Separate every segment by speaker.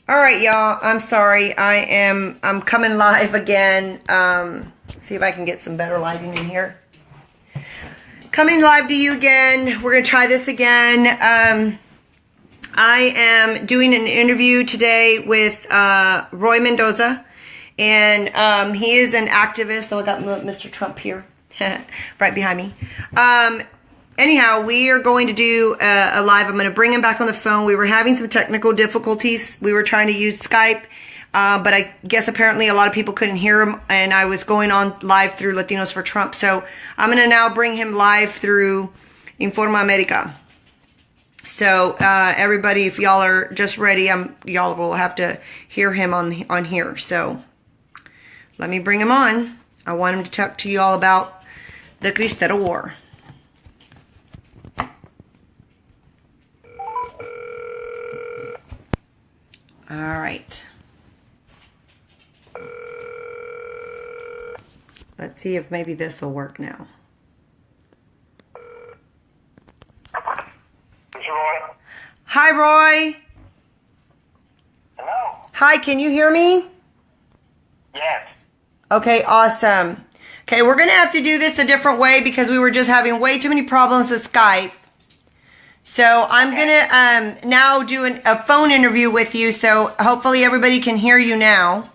Speaker 1: All right, y'all. I'm sorry. I'm coming live again. See if I can get some better lighting in here. Coming live to you again. We're going to try this again. I am doing an interview today with Roy Mendoza, and he is an activist. So I got Mr. Trump here, right behind me. Anyhow, we are going to do a live. I'm going to bring him back on the phone. We were having some technical difficulties. We were trying to use Skype, but I guess apparently a lot of people couldn't hear him, and I was going on live through Latinos for Trump. So I'm going to now bring him live through Informa America. So everybody, if y'all are just ready, y'all will have to hear him on here. So let me bring him on. I want him to talk to you all about the Cristero War. All right. Let's see if maybe this will work now.
Speaker 2: Roy.
Speaker 1: Hi, Roy.
Speaker 2: Hello.
Speaker 1: Hi, can you hear me?
Speaker 2: Yes.
Speaker 1: Okay, awesome. Okay, we're going to have to do this a different way because we were just having way too many problems with Skype. So I'm going to now do a phone interview with you, so hopefully everybody can hear you now.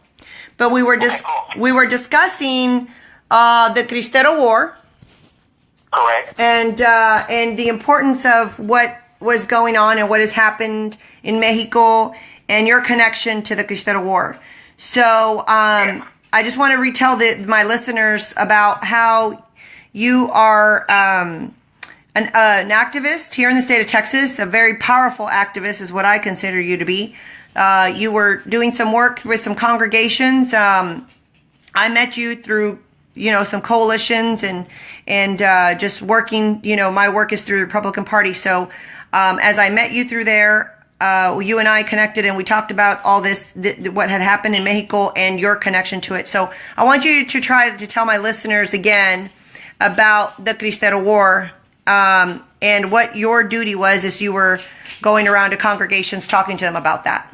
Speaker 1: But we were we were discussing the Cristero War.
Speaker 2: Correct.
Speaker 1: And the importance of what was going on and what has happened in Mexico and your connection to the Cristero War. So I just want to retell my listeners about how you are an activist here in the state of Texas, a very powerful activist is what I consider you to be. You were doing some work with some congregations. I met you through, some coalitions and just working, my work is through the Republican Party. So as I met you through there, you and I connected and we talked about all this, what had happened in Mexico and your connection to it. So I want you to try to tell my listeners again about the Cristero War. And what your duty was as you were going around to congregations talking to them about that.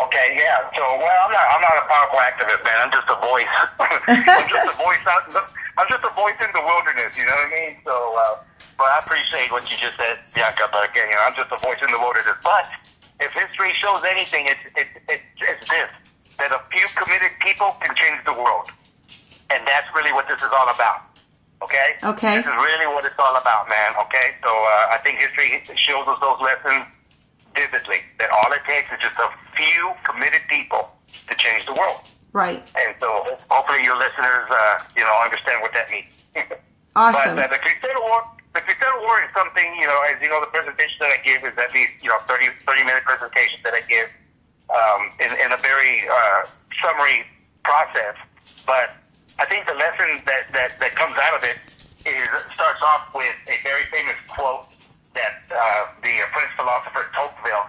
Speaker 2: Okay, yeah. So, I'm not a powerful activist, man. I'm just a voice. I'm just a voice in the wilderness. You know what I mean? So, but I appreciate what you just said, Bianca. But again, I'm just a voice in the wilderness. But if history shows anything, it's this: that a few committed people can change the world, and that's really what this is all about. Okay?
Speaker 1: Okay.
Speaker 2: This is really what it's all about, man. Okay? So I think history shows us those lessons vividly. That all it takes is just a few committed people to change the world.
Speaker 1: Right.
Speaker 2: And so hopefully your listeners, understand what that means.
Speaker 1: Awesome.
Speaker 2: But the Cristero War is something, as you know, the presentation that I give is at least, 30-minute presentation that I give in a very summary process. But I think the lesson that comes out of it starts off with a very famous quote that the French philosopher Tocqueville,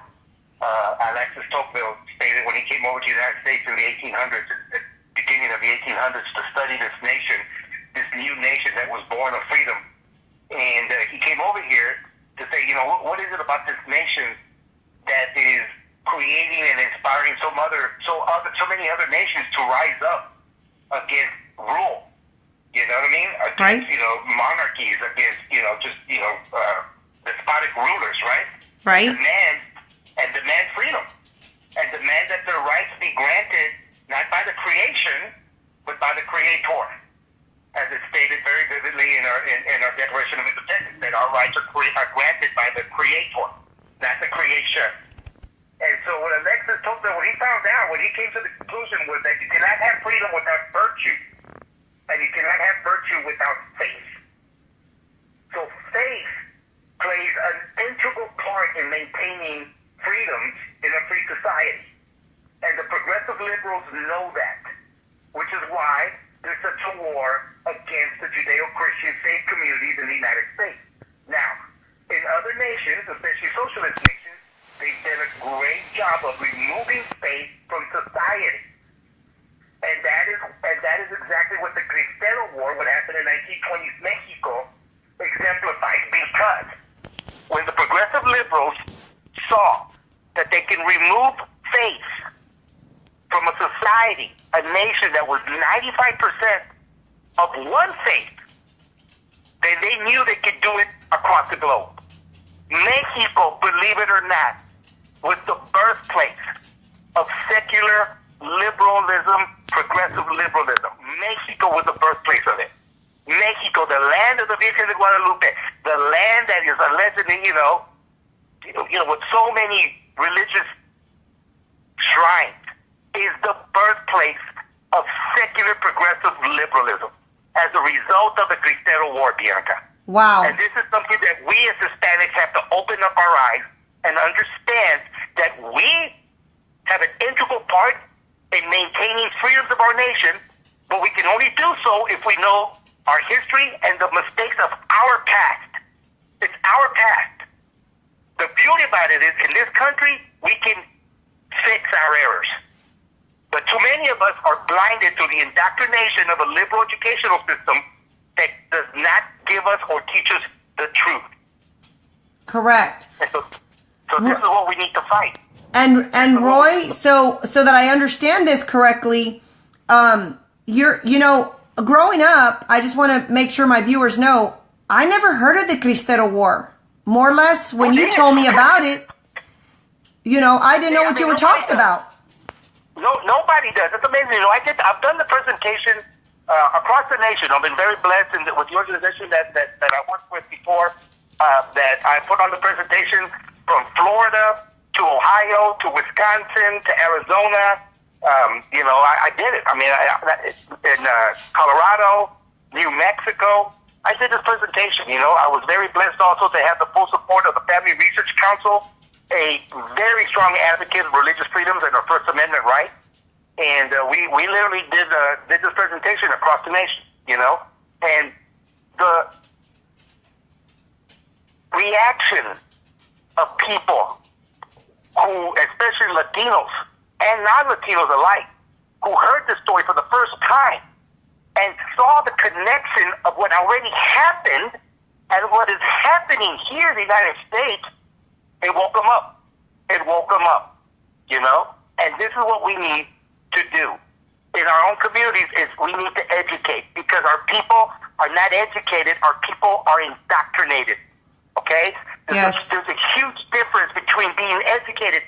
Speaker 2: Alexis Tocqueville, stated when he came over to the United States in the 1800s, at the beginning of the 1800s, to study this nation, this new nation that was born of freedom. And he came over here to say, what is it about this nation that is creating and inspiring so many other nations to rise up against rule, you know what I mean? Against,
Speaker 1: right.
Speaker 2: Monarchies, against, despotic rulers, right?
Speaker 1: Right.
Speaker 2: Demand freedom. And demand that their rights be granted not by the creation, but by the Creator. As it's stated very vividly in our Declaration of Independence, that our rights are granted by the Creator, not the creation. And so what Alexis Tocqueville, what he found out, what he came to the conclusion was that you cannot have freedom without virtue. And you cannot have virtue without faith. So faith plays an integral part in maintaining freedoms in a free society. And the progressive liberals know that, which is why there's such a war against the Judeo-Christian faith communities in the United States. Now, in other nations, especially socialist nations, they've done a great job of removing faith from society. And that is exactly what the Cristero War, what happened in 1920s Mexico, exemplifies. Because when the progressive liberals saw that they can remove a nation that was 95% of one faith, then they knew they could do it across the globe. Mexico, believe it or not, was the birthplace of secular liberalism, progressive liberalism. Mexico was the birthplace of it. Mexico, the land of the Virgen de Guadalupe, the land that is allegedly, with so many religious shrines, is the birthplace of secular progressive liberalism as a result of the Cristero War, Bianca.
Speaker 1: Wow.
Speaker 2: And this is something that we as Hispanics have to open up our eyes and understand that we have an integral part in maintaining freedoms of our nation, but we can only do so if we know our history and the mistakes of our past. It's our past. The beauty about it is, in this country, we can fix our errors. But too many of us are blinded to the indoctrination of a liberal educational system that does not give us or teach us the truth.
Speaker 1: Correct.
Speaker 2: And so this is what we need to fight.
Speaker 1: And Roy, so that I understand this correctly, growing up, I just want to make sure my viewers know, I never heard of the Cristero War. More or less, when you told me about it, I didn't know what you were talking about.
Speaker 2: No, nobody does. It's amazing. I've done the presentation across the nation. I've been very blessed with the organization that I worked with before, that I put on the presentation from Florida to Ohio to Wisconsin to Arizona. I did it. I mean, in Colorado, New Mexico, I did this presentation. I was very blessed also to have the full support of the Family Research Council, a very strong advocate of religious freedoms and our First Amendment rights. And we literally did this presentation across the nation, and the reaction of people who, especially Latinos and non-Latinos alike, who heard the story for the first time and saw the connection of what already happened and what is happening here in the United States, it woke them up. It woke them up, And this is what we need to do in our own communities is we need to educate, because our people are not educated. Our people are indoctrinated. Okay?
Speaker 1: Yes.
Speaker 2: There's a huge difference between being educated.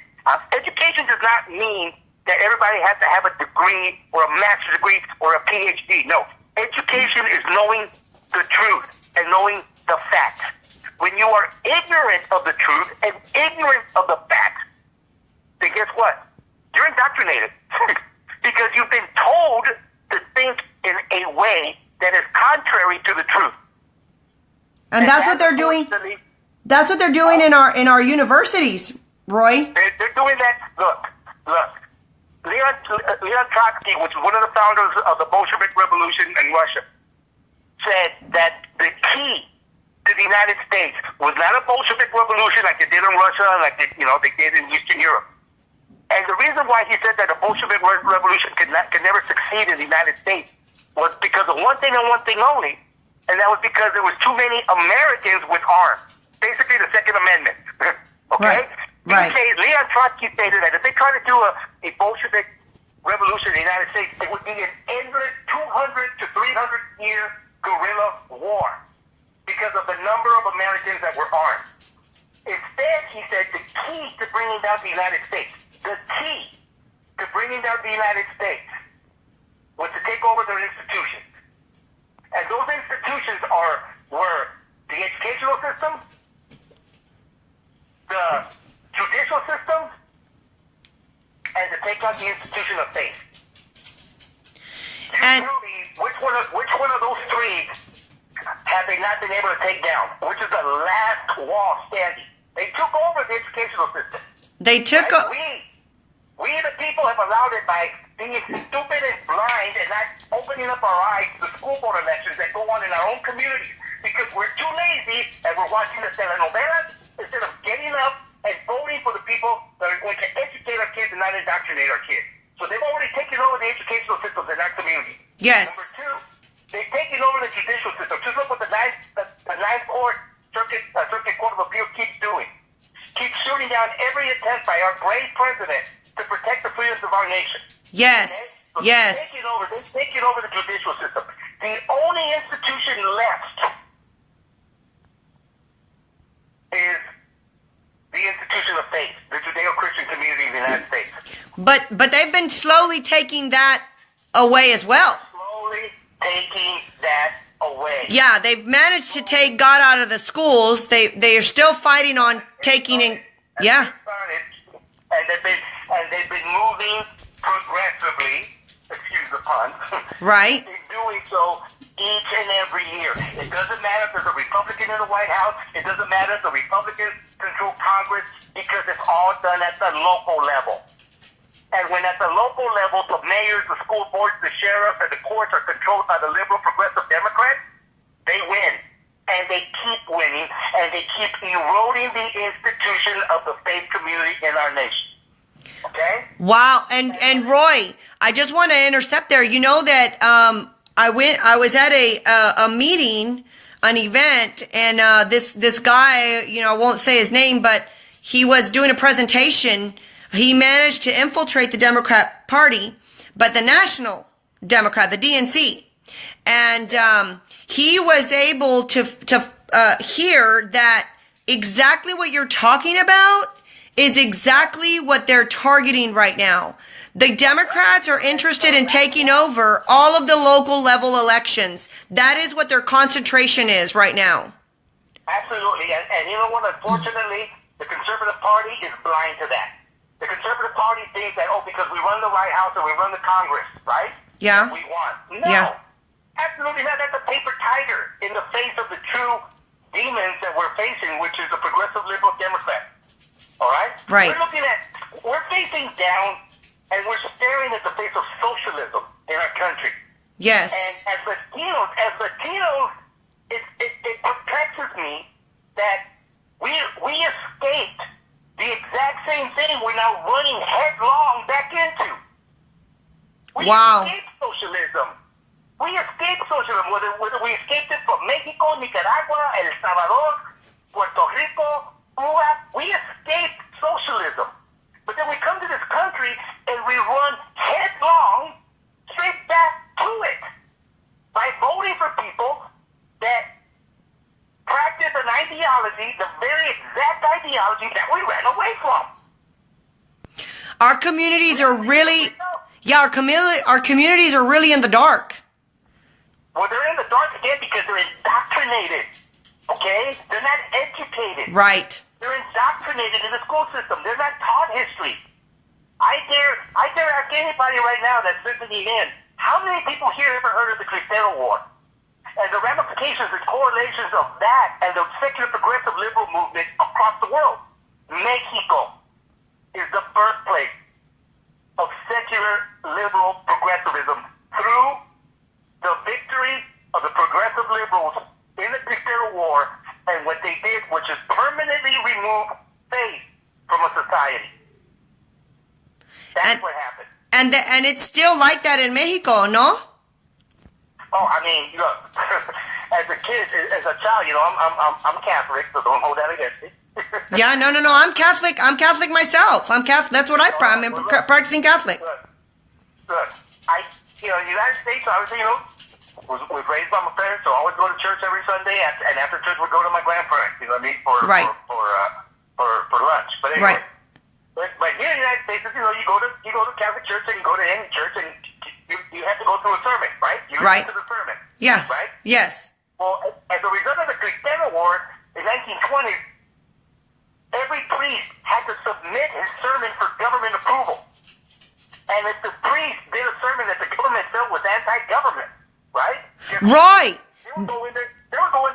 Speaker 2: Education does not mean that everybody has to have a degree or a master's degree or a PhD. No. Education is knowing the truth and knowing the facts. When you are ignorant of the truth and ignorant of the facts, then guess what? You're indoctrinated because you've been told to think in a way that is contrary to the truth.
Speaker 1: And that's what they're doing. That's what they're doing in our universities, Roy.
Speaker 2: They're doing that. Look. Leon Trotsky, which is one of the founders of the Bolshevik Revolution in Russia, said that the key to the United States was not a Bolshevik revolution like they did in Russia, like they did in Eastern Europe. And the reason why he said that a Bolshevik revolution could never succeed in the United States was because of one thing and one thing only, and that was because there was too many Americans with arms. Basically, the Second Amendment. Okay?
Speaker 1: Right.
Speaker 2: Leon Trotsky stated that if they try to do a Bolshevik revolution in the United States, it would be an endless 200 to 300 year guerrilla war because of the number of Americans that were armed. Instead, he said the key to bringing down the United States was to take over their institutions. And those institutions were the educational system, the judicial system, and to take out the institution of faith. You tell me which one of those three have they not been able to take down? Which is the last wall standing? They took over the educational system.
Speaker 1: They took
Speaker 2: We the people have allowed it by being stupid and blind and not opening up our eyes to the school board elections that go on in our own communities because we're too lazy and we're watching the telenovelas instead of getting up and voting for the people that are going to educate our kids and not indoctrinate our kids. So they've already taken over the educational systems in our community.
Speaker 1: Yes.
Speaker 2: Number two, they've taken over the judicial system. Just look what the Ninth Court Circuit Court of Appeal keeps doing. Keeps shooting down every attempt by our brave president to protect the freedoms of our nation.
Speaker 1: Yes.
Speaker 2: Okay? So
Speaker 1: Yes.
Speaker 2: they've taken over the judicial system. The only institution left is the institution of faith, the Judeo-Christian community in the United States.
Speaker 1: But they've been slowly taking that away as well.
Speaker 2: Slowly taking that away.
Speaker 1: Yeah, they've managed to take God out of the schools. They are still fighting on taking in. Yeah.
Speaker 2: And they've been moving progressively, excuse the pun.
Speaker 1: Right.
Speaker 2: In doing so each and every year. It doesn't matter if there's a Republican in the White House. It doesn't matter if the Republicans control Congress, because it's all done at the local level. And when at the local level, the mayors, the school boards, the sheriffs, and the courts are controlled by the liberal progressive Democrats, they win. And they keep winning, and they keep eroding the institution of the faith community in our nation. Okay?
Speaker 1: Wow. And Roy, I just want to intercept there. You know that I was at a meeting, an event, and this guy, I won't say his name, but he was doing a presentation. He managed to infiltrate the Democrat Party, but the National Democrat, the DNC, and he was able to hear that exactly what you're talking about is exactly what they're targeting right now. The Democrats are interested in taking over all of the local level elections. That is what their concentration is right now.
Speaker 2: Absolutely. And you know what? Unfortunately, the Conservative Party is blind to that. The Conservative Party thinks that, because we run the White House and we run the Congress, right?
Speaker 1: Yeah.
Speaker 2: We want. No.
Speaker 1: Yeah.
Speaker 2: Absolutely not. That's a paper tiger in the face of the true demons that we're facing, which is the progressive liberal Democrat. All right?
Speaker 1: Right.
Speaker 2: We're facing down, and we're staring at the face of socialism in our country.
Speaker 1: Yes.
Speaker 2: And as Latinos, it perplexes me that we escaped the exact same thing we're now running headlong back into. We escaped socialism. We escaped socialism, whether we escaped it from Mexico, Nicaragua, El Salvador, Puerto Rico, Cuba. We escaped socialism. But then we come to this country and we run headlong straight back to it by voting for people that practice an ideology, the very exact ideology that we ran away from.
Speaker 1: Our communities are really, our communities are really in the dark.
Speaker 2: Well, they're in the dark again because they're indoctrinated. Okay? They're not educated.
Speaker 1: Right.
Speaker 2: They're indoctrinated in the school system. They're not taught history. I dare ask anybody right now that's listening in, how many people here ever heard of the Cristero War? And the ramifications and correlations of that and the secular progressive liberal movement across the world. Mexico is the birthplace of secular liberal progressivism through the victory of the progressive liberals in the Cristero War and what they did, which is permanently remove faith from a society. That's what happened.
Speaker 1: And it's still like that in Mexico, no?
Speaker 2: Oh, I mean, look, as a kid, as a child, I'm Catholic, so don't hold that against me.
Speaker 1: Yeah, no. I'm Catholic. I'm Catholic myself. I'm Catholic. That's what I'm a practicing Catholic.
Speaker 2: Look, in the United States, obviously, was raised by my parents, so I always go to church every Sunday, and after church, we'd go to my grandparents, for lunch. But anyway,
Speaker 1: Right.
Speaker 2: But here in the United States, you go to Catholic church and you go to any church, and you have to go through a sermon, right? You listen to the sermon.
Speaker 1: Yes.
Speaker 2: Right?
Speaker 1: Yes.
Speaker 2: Well, as a result of the Cristero War in 1920s, every priest had to submit his sermon for government approval. And if the priest did a sermon that the government felt was anti-government, right?
Speaker 1: Right.
Speaker 2: They would go in there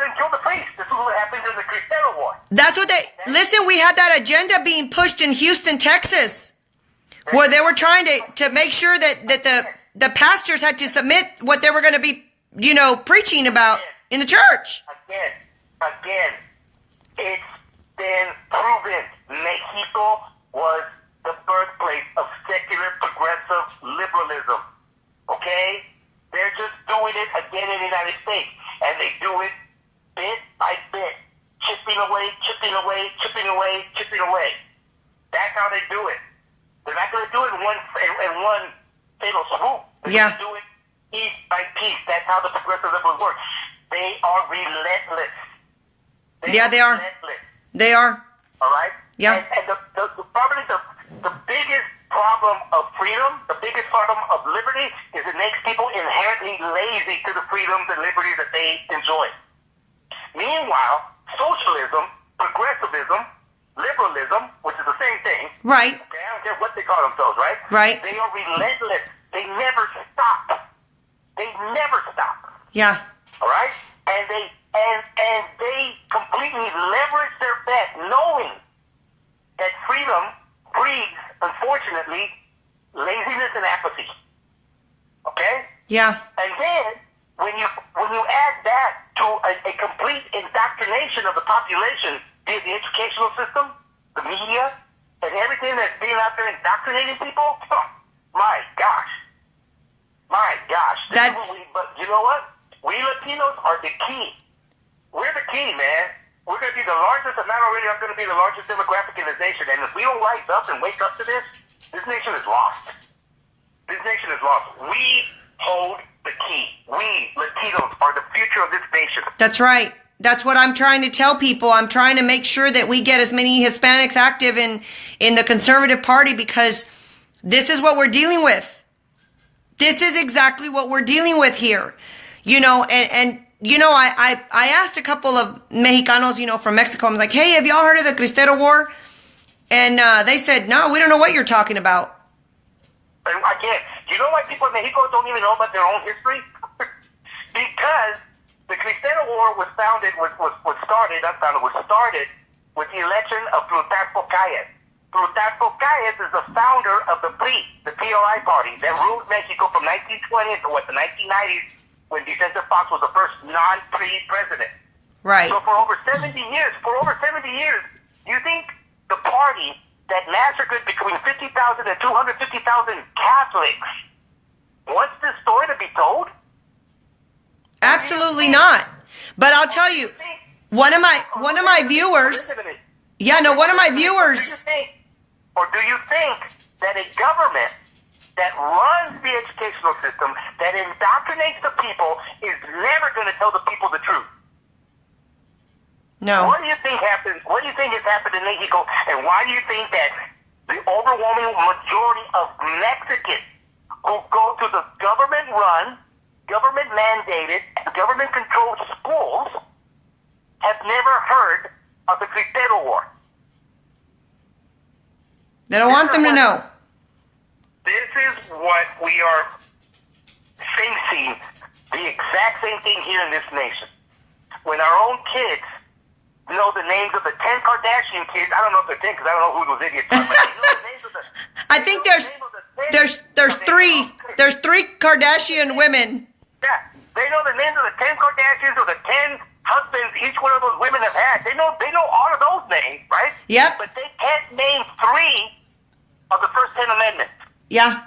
Speaker 2: and kill the priest. This is what happened in the Cristero War.
Speaker 1: That's what listen, we had that agenda being pushed in Houston, Texas, where they were trying to make sure that the pastors had to submit what they were going to be, preaching about in the church.
Speaker 2: Again, it's been proven Mexico was the birthplace of secular progressive liberalism. Okay? They're just doing it again in the United States. And they do it bit by bit. Chipping away. That's how they do it. They're not going to do it in one fatal swoop. They
Speaker 1: Yeah.
Speaker 2: do it piece by piece. That's how the progressive liberals work. They are relentless.
Speaker 1: They are.
Speaker 2: Relentless.
Speaker 1: They are.
Speaker 2: All right?
Speaker 1: Yeah.
Speaker 2: And probably the biggest problem of freedom, the biggest problem of liberty, is it makes people inherently lazy to the freedoms and liberties that they enjoy. Meanwhile, socialism, progressivism, liberalism, which is the same thing.
Speaker 1: Right.
Speaker 2: Okay, I don't care what they call themselves, right?
Speaker 1: Right.
Speaker 2: They are relentless. They never stop. They never stop.
Speaker 1: Yeah.
Speaker 2: All right? And they completely leverage their bet, knowing that freedom breeds, unfortunately, laziness and apathy. Okay?
Speaker 1: Yeah.
Speaker 2: And then when you add that to a complete indoctrination of the population via the educational system, the media, and everything that's being out there indoctrinating people, my gosh. My gosh. But you know what? We Latinos are the key. We're the key, man. We're going to be the largest, if not already, are going to be the largest demographic in this nation. And if we don't rise up and wake up to this nation is lost. This nation is lost. We hold the key. We, Latinos, are the future of this nation.
Speaker 1: That's right. That's what I'm trying to tell people. I'm trying to make sure that we get as many Hispanics active in the conservative party, because this is what we're dealing with. This is exactly what we're dealing with here. You know, and you know, I asked a couple of Mexicanos, you know, from Mexico. I'm like, hey, have y'all heard of the Cristero War? And they said, no, we don't know what you're talking about.
Speaker 2: Again, you know why people in Mexico don't even know about their own history? Because the Cristero War was started with the election of Plutarco Calles. Plutarco Calles is the founder of the PRI, the PRI party, that ruled Mexico from 1920 to the 1990s, when Vicente Fox was the first non-PRI president.
Speaker 1: Right.
Speaker 2: So for over 70 years, you think the party that massacred between 50,000 and 250,000 Catholics wants this story to be told?
Speaker 1: Absolutely not. But I'll tell you, one of my viewers. Yeah, no, one of my viewers.
Speaker 2: Or do you think that a government that runs the educational system, that indoctrinates the people, is never going to tell the people the truth?
Speaker 1: No.
Speaker 2: What do you think happens? What do you think has happened in Mexico? And why do you think that the overwhelming majority of Mexicans who go to the government-run, government-mandated, government-controlled schools have never heard of the Cristero War?
Speaker 1: They don't want them to know.
Speaker 2: This is what we are facing, the exact same thing here in this nation. When our own kids know the names of the 10 Kardashian kids, I don't know if they're 10 because I don't know who those idiots are, but they know the names of the...
Speaker 1: I think there's three Kardashian women.
Speaker 2: Yeah, they know the names of the 10 Kardashians or the 10 husbands each one of those women have had. They know all of those names, right?
Speaker 1: Yep.
Speaker 2: But they can't name 3 of the first 10 amendments.
Speaker 1: Yeah.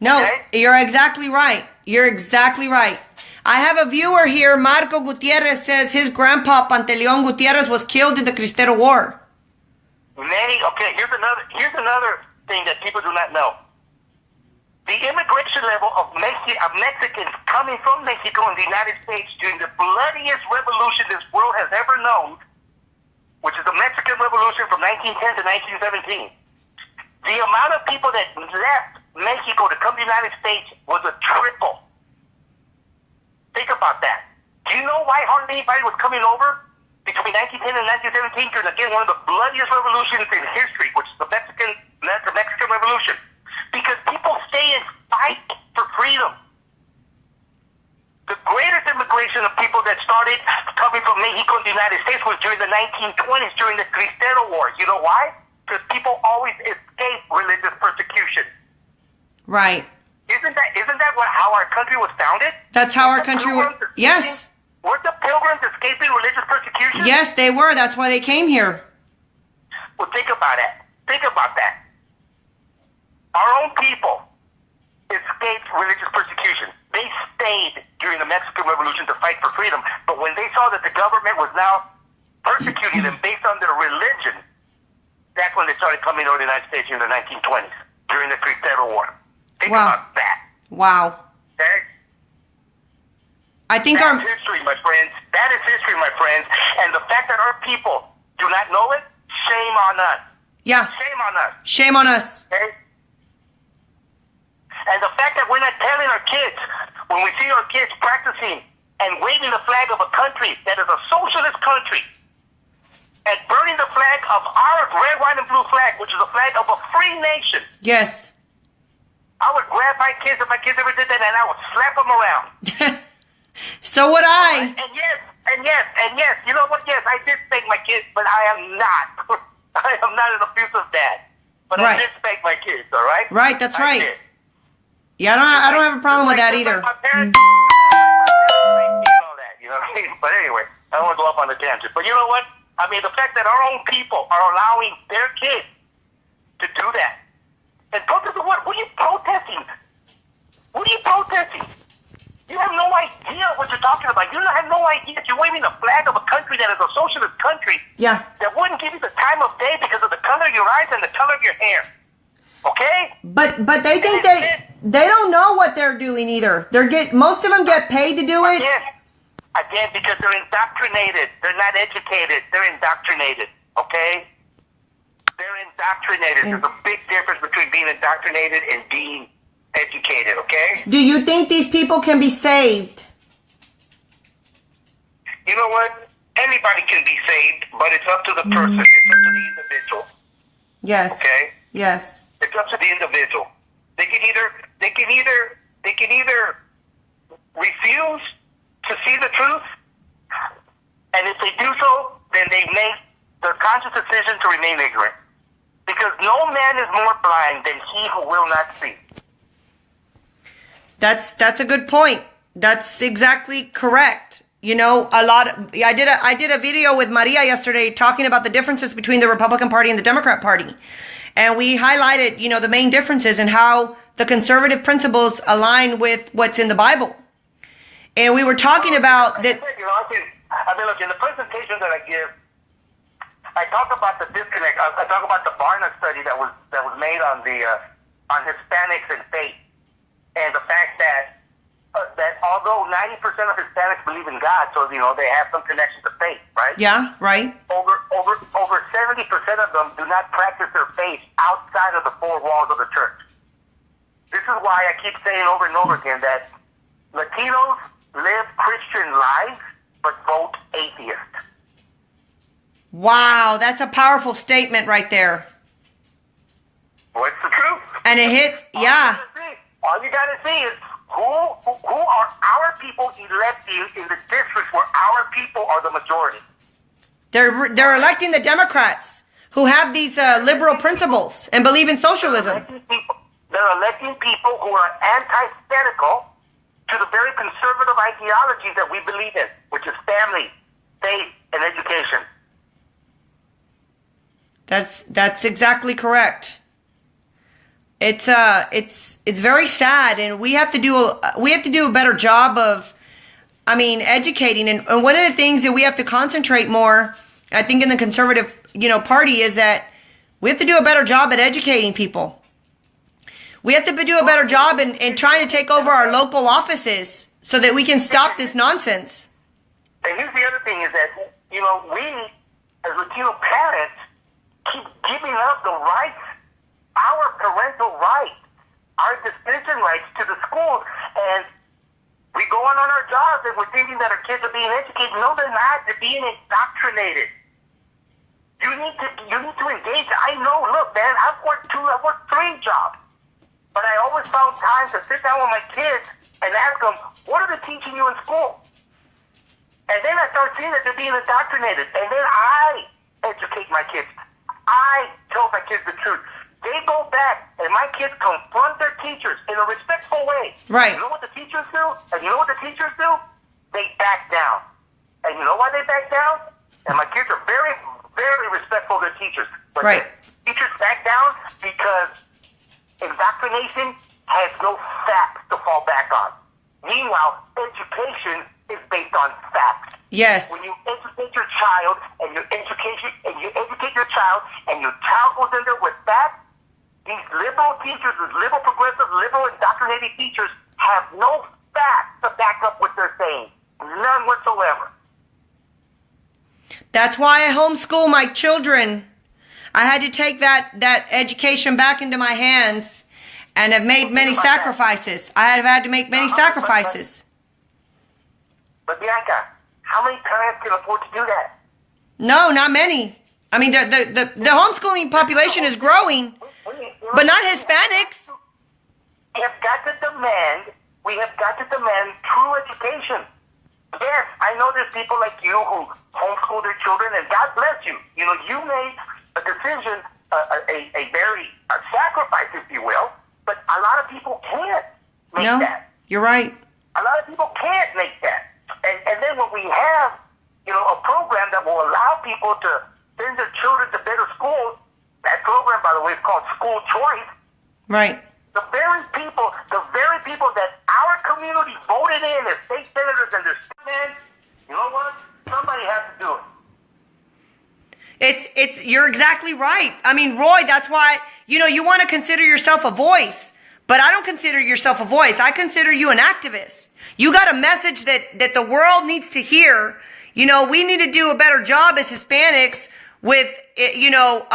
Speaker 1: No,
Speaker 2: Okay.
Speaker 1: You're exactly right. You're exactly right. I have a viewer here, Marco Gutierrez, says his grandpa, Pantaleon Gutierrez, was killed in the Cristero War.
Speaker 2: Okay, here's another thing that people do not know. The immigration level of Mexicans coming from Mexico in the United States during the bloodiest revolution this world has ever known, which is the Mexican Revolution from 1910 to 1917. The amount of people that left Mexico to come to the United States was a triple. Think about that. Do you know why hardly anybody was coming over between 1910 and 1917 during, again, one of the bloodiest revolutions in history, which is the Mexican Revolution? Because people stay and fight for freedom. The greatest immigration of people that started coming from Mexico to the United States was during the 1920s, during the Cristero War. You know why? Because people always escape religious persecution.
Speaker 1: Right.
Speaker 2: Isn't that how our country was founded?
Speaker 1: That's how our country was. Yes.
Speaker 2: Weren't the Pilgrims escaping religious persecution?
Speaker 1: Yes, they were. That's why they came here.
Speaker 2: Well, think about it. Think about that. Our own people escaped religious persecution. They stayed during the Mexican Revolution to fight for freedom. But when they saw that the government was now persecuting them based on their religion, that's when they started coming over to the United States in the 1920s, during the Cristero War. Think
Speaker 1: Wow.
Speaker 2: about that.
Speaker 1: Wow.
Speaker 2: Okay?
Speaker 1: I think
Speaker 2: That is history, my friends. That is history, my friends. And the fact that our people do not know it, shame on us.
Speaker 1: yeah,
Speaker 2: Shame on us.
Speaker 1: shame on us.
Speaker 2: Okay? And the fact that we're not telling our kids, when we see our kids practicing and waving the flag of a country that is a socialist country, and burning the flag of our red, white, and blue flag, which is a flag of a free nation,
Speaker 1: Yes.
Speaker 2: I would grab my kids if my kids ever did that, and I would slap them around.
Speaker 1: So would I.
Speaker 2: And yes, you know what? Yes, I did spank my kids, but I am not. I am not an abusive dad. But
Speaker 1: Right.
Speaker 2: I did spank my kids, all right?
Speaker 1: Right, that's
Speaker 2: I
Speaker 1: right.
Speaker 2: did.
Speaker 1: Yeah, I don't have a problem with that either.
Speaker 2: My parents, spanked me and all that, you know what I mean? But anyway, I don't want to go off on a tangent. But you know what? I mean, the fact that our own people are allowing their kids to do that. And protest what? What are you protesting? What are you protesting? You have no idea what you're talking about. You have no idea. You're waving the flag of a country that is a socialist country
Speaker 1: Yeah.
Speaker 2: that wouldn't give you the time of day because of the color of your eyes and the color of your hair. Okay?
Speaker 1: But they think they don't know what they're doing either. Most of them get paid to do it.
Speaker 2: Again, because they're indoctrinated. They're not educated. They're indoctrinated. Okay? They're indoctrinated. There's a big difference between being indoctrinated and being educated, okay?
Speaker 1: Do you think these people can be saved?
Speaker 2: You know what? Anybody can be saved, but it's up to the person. It's up to the individual.
Speaker 1: Yes.
Speaker 2: Okay?
Speaker 1: Yes.
Speaker 2: It's up to the individual. They can either refuse to see the truth, and if they do so, then they make the conscious decision to remain ignorant. Because no man is more blind than he who will not see.
Speaker 1: That's a good point. That's exactly correct. You know, I did a video with Maria yesterday talking about the differences between the Republican Party and the Democrat Party. And we highlighted, you know, the main differences and how the conservative principles align with what's in the Bible. And we were talking about that.
Speaker 2: You know, I mean, look, in the presentation that I give, I talk about the disconnect. I talk about the Barna study that was made on on Hispanics and faith, and the fact that although 90% of Hispanics believe in God, so you know they have some connection to faith, right?
Speaker 1: Yeah, right.
Speaker 2: Over 70% of them do not practice their faith outside of the four walls of the church. This is why I keep saying over and over again that Latinos live Christian lives but vote atheist.
Speaker 1: Wow, that's a powerful statement right there.
Speaker 2: What's the truth?
Speaker 1: And it hits, yeah.
Speaker 2: All you gotta see is who are our people electing in the districts where our people are the majority.
Speaker 1: They're electing the Democrats who have these liberal principles and believe in socialism.
Speaker 2: They're electing people who are antithetical to the very conservative ideologies that we believe in, which is family, faith, and education.
Speaker 1: That's exactly correct. It's very sad, and we have to do a better job of, educating. And one of the things that we have to concentrate more, I think, in the conservative, party is that we have to do a better job at educating people. We have to do a better job in trying to take over our local offices so that we can stop this nonsense.
Speaker 2: And here's the other thing is that, we as Latino parents keep giving up the rights, our parental rights, our decision rights to the schools, and we go on our jobs and we're thinking that our kids are being educated. No, they're not. They're being indoctrinated. You need to engage. I know, look, man, I've worked 3 jobs. But I always found time to sit down with my kids and ask them, what are they teaching you in school? And then I start seeing that they're being indoctrinated. And then I educate my kids. I tell my kids the truth. They go back and my kids confront their teachers in a respectful way.
Speaker 1: Right.
Speaker 2: You know what the teachers do? And you know what the teachers do? They back down. And you know why they back down? And my kids are very, very respectful of their teachers. But
Speaker 1: right.
Speaker 2: Teachers back down because indoctrination has no facts to fall back on. Meanwhile, education is based on facts.
Speaker 1: Yes.
Speaker 2: When you educate your child and you educate your child and your child goes in there with facts, These liberal teachers, these liberal progressive, liberal indoctrinated teachers have no facts to back up what they're saying. None whatsoever.
Speaker 1: That's why I homeschool my children. I had to take that education back into my hands and have made many sacrifices. I have had to make many sacrifices.
Speaker 2: But Bianca, how many parents can afford to do that?
Speaker 1: No, not many. I mean, the homeschooling population is growing, but not Hispanics.
Speaker 2: We have got to demand true education. Yes, I know there's people like you who homeschool their children, and God bless you. You know, you made a decision, a very sacrifice, if you will, but a lot of people can't make that.
Speaker 1: You're right.
Speaker 2: A lot of people can't make that. And then when we have, you know, a program that will allow people to send their children to better schools, that program, by the way, is called School Choice.
Speaker 1: Right.
Speaker 2: The very people that our community voted in as state senators and their men, you know what? Somebody has to do it.
Speaker 1: You're exactly right. I mean, Roy, that's why, you know, you want to consider yourself a voice, but I don't consider yourself a voice. I consider you an activist. You got a message that the world needs to hear. You know, we need to do a better job as Hispanics with, you know,